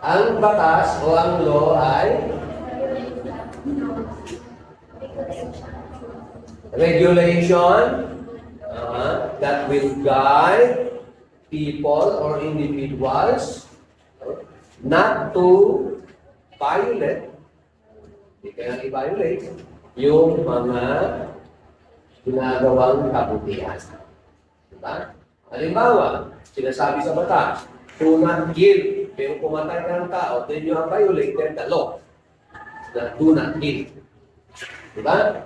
Ang batas o ang law ay regulation that will guide people or individuals not to violate, hindi kaya i-violate, yung mga ginagawang kabutihan. Diba? Halimbawa, sinasabi sa batas, do not kill. Pero pumatay ka ng tao, then you have violated the law. Do not kill. Diba?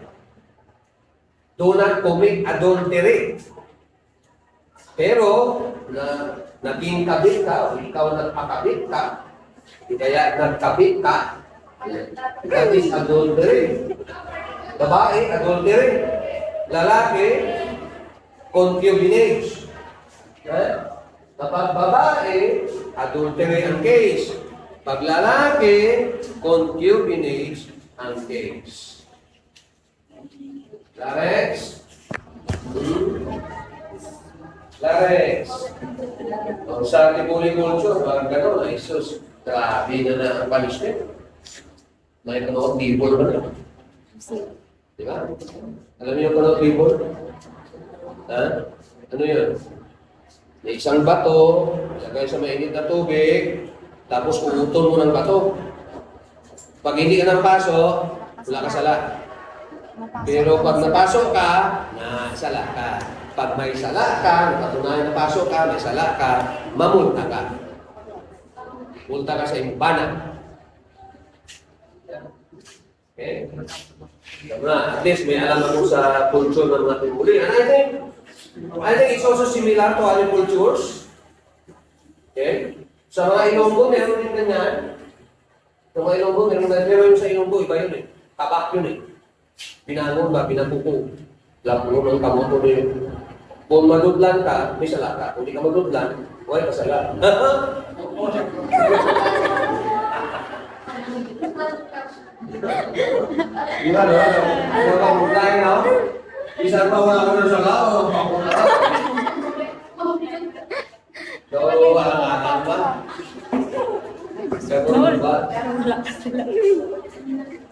Do not commit adultery. Pero, naging kabit ka, o ikaw nagpakabit ka, kaya nagkabit ka, that is adultery. Babae, adultery. Lalaki, concubinage. Kapag babae, adultery ang case. Pag lalaki, concubinage ang case. Larex? Larex. Ang sa Tipuli culture, parang gano'n, ay sus, grabe na ang punishment. May kanoong tibol ba na? Diba? Alam niyo yung kanoong tibol? Ha? Ano yun? May isang bato, lagay sa mainit na tubig, tapos uutol mo ng bato. Pag hindi ka ng paso, wala ka sala. Pero pag napasok ka, nasala ka. Pag may sala ka, napatunayan na pasok ka, may sala ka, mamulta ka. Multa ka sa imbanan. Okay? At least may alam ako sa culture ng mga Tipuli. And I think it's also similar to other cultures. Okay? Sa mga Ilonggo, meron din ganyan. Sa mga Ilonggo, meron din. Pero yung sa Ilonggo, iba yun eh. Tabak yun eh. Pinangon ba? Pinapuko. Lapo ng kamoto na yun. Kung madudlan ka, may sala ka. Kung di ka madudlan, wala ka sala. Diba, no? Kung kamuglayan ako, isang pa wala ko na sa lao. So, wala nga ba? Sagot ba?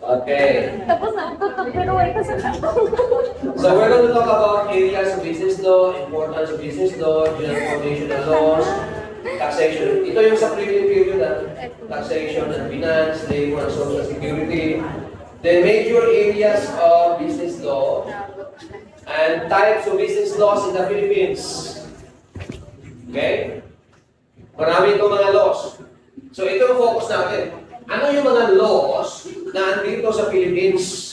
Okay. So we're going to talk about areas of business law, importance of business law, general foundational laws, taxation. Ito yung sa previous period, taxation and finance, labor and social security. The major areas of business law and types of business laws in the Philippines. Okay? Marami itong mga laws. So ito yung focus natin. Ano yung mga laws na andito sa Philippines?